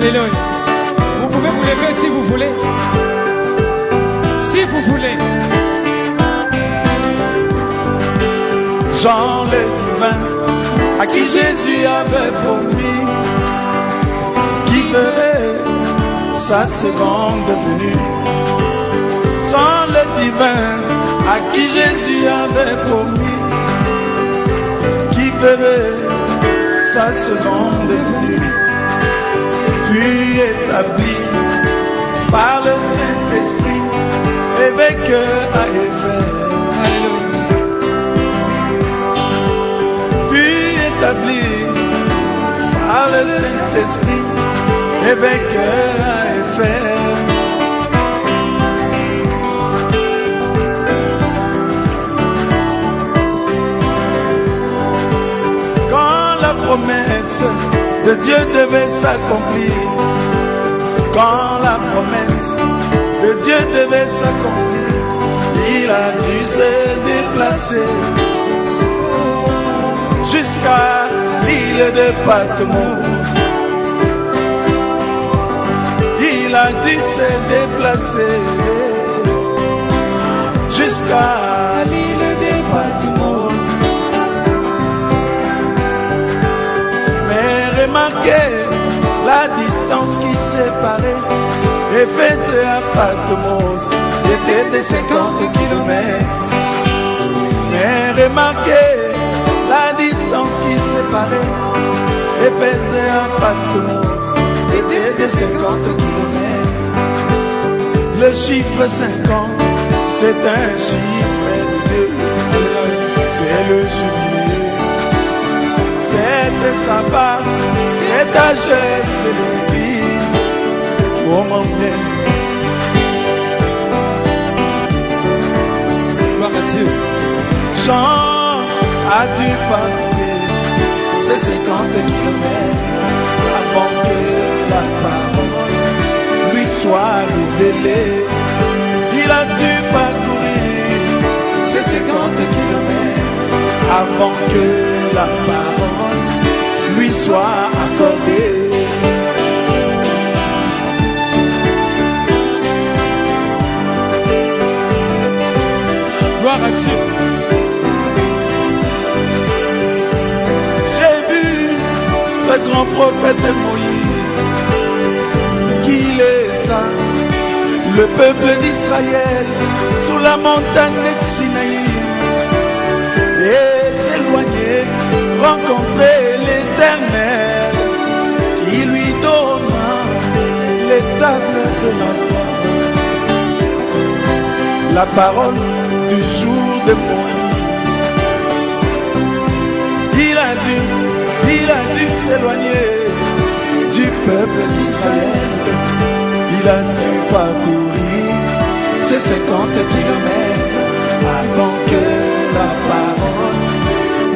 Alléluia. Vous pouvez vous lever si vous voulez. Si vous voulez. Jean le divin, à qui Jésus avait promis qu'il ferait sa seconde venue. Jean le divin, à qui Jésus avait promis qu'il ferait sa seconde venue, fut établi par le Saint-Esprit, évêque à Éphèse. Établi par le Saint-Esprit, évêque à Éphèse. Quand la promesse de Dieu devait s'accomplir, quand la promesse de Dieu devait s'accomplir, il a dû se déplacer jusqu'à l'île de Patmos. Il a dû se déplacer jusqu'à l'île de Patmos. Mais remarquez la distance qui séparait Éphèse à Patmos était de 50 kilomètres. Mais remarquez la distance qui séparait Éphèse à Patmos était de 50 kilomètres. Le chiffre 50, c'est un chiffre de Dieu. C'est le jubilé, c'est le sabbat, c'est la jeune de l'église. Oh mon bien. Gloire à Dieu. Jean a dû partir ces 50 kilomètres avant que la parole lui soit révélée. Il a dû parcourir ces 50 kilomètres avant que la parole lui soit accordée. Gloire à Dieu. Ce grand prophète Moïse qui laissa le peuple d'Israël sous la montagne de Sinaï et s'éloigner, rencontrer l'Éternel qui lui donna les tables de la parole du jour de Moïse. Il a dû s'éloigner du peuple d'Israël. Il a dû parcourir ces 50 kilomètres avant que la parole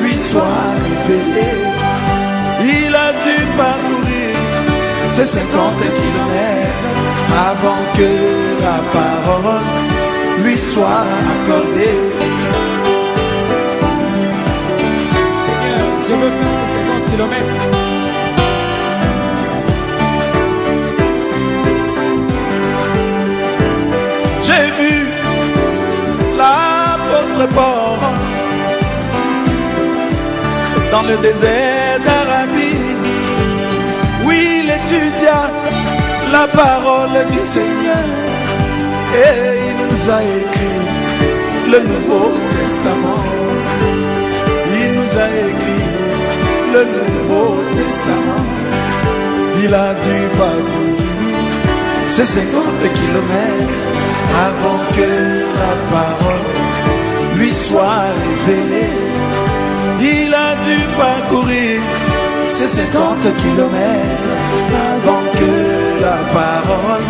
lui soit révélée. Il a dû parcourir ces 50 kilomètres avant que la parole lui soit accordée. Je veux faire ces 50 kilomètres. J'ai vu l'apôtre Paul dans le désert d'Arabie, où il étudia la parole du Seigneur et il nous a écrit le Nouveau Testament. Il nous a écrit le Nouveau Testament. Il a dû parcourir ces 50 kilomètres avant que la parole lui soit révélée. Il a dû parcourir ces 50 kilomètres avant que la parole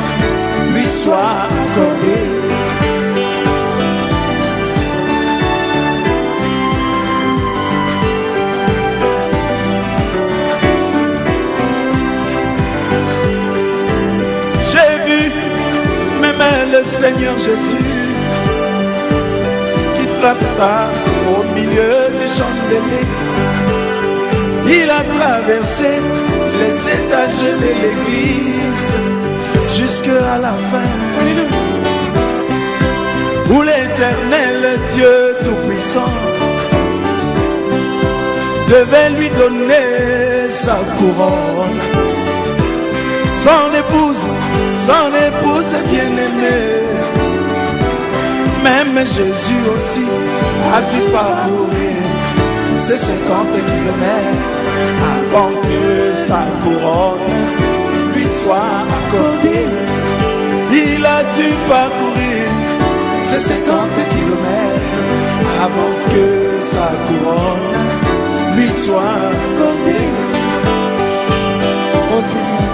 lui soit accordée. Le Seigneur Jésus qui traversa au milieu des chandeliers. Il a traversé les étages de l'église jusqu'à la fin. Alléluia. Où l'éternel Dieu Tout-Puissant devait lui donner sa couronne. Son épouse bien-aimée. Même Jésus aussi a dû parcourir ces 50 kilomètres avant que sa couronne lui soit accordée. Il a dû parcourir ces 50 kilomètres avant que sa couronne lui soit accordée. Oh Seigneur.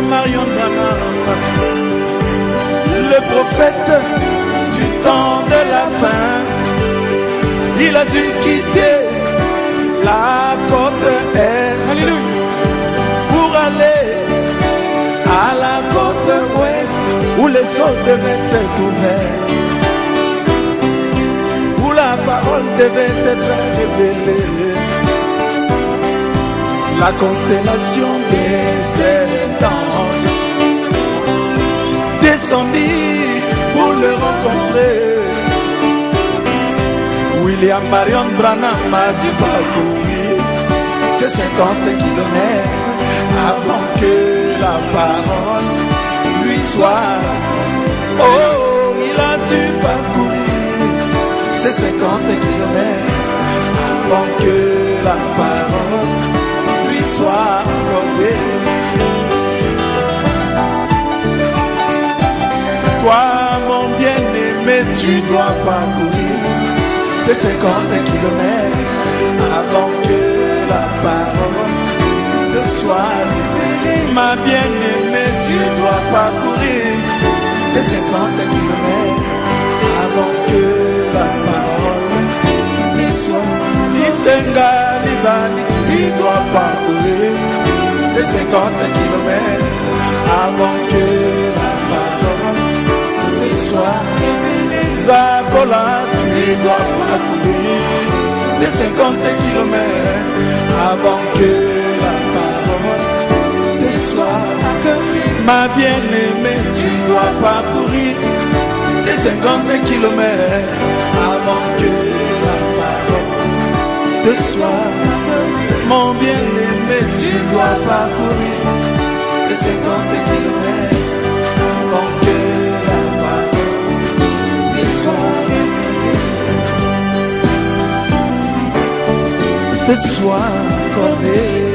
Marion Branham, le prophète du temps de la fin, il a dû quitter la côte est. Alléluia. Pour aller à la côte ouest où les eaux devaient être ouvertes, où la parole devait être révélée. La constellation des sept anges descendit pour le rencontrer. William Marion Branham a dû parcourir ces 50 kilomètres avant que la parole lui soit. Oh, il a dû parcourir ces 50 kilomètres avant que la parole soit accordé. Toi, mon bien-aimé, tu dois parcourir ces 50 kilomètres avant que la parole te soit révélée. Ma bien-aimée, tu dois parcourir ces 50 kilomètres avant que la parole te soit révélée. Tu dois parcourir les 50 kilomètres avant que la parole te soit révélée. Zakola, tu dois parcourir les 50 kilomètres avant que la parole te soit accordée. Ma bien-aimée, tu dois parcourir les 50 kilomètres avant que la parole te soit accordée. Mon bien-aimé, tu dois parcourir les 50 kilomètres avant que la parole te soit révélée, te soit accordée.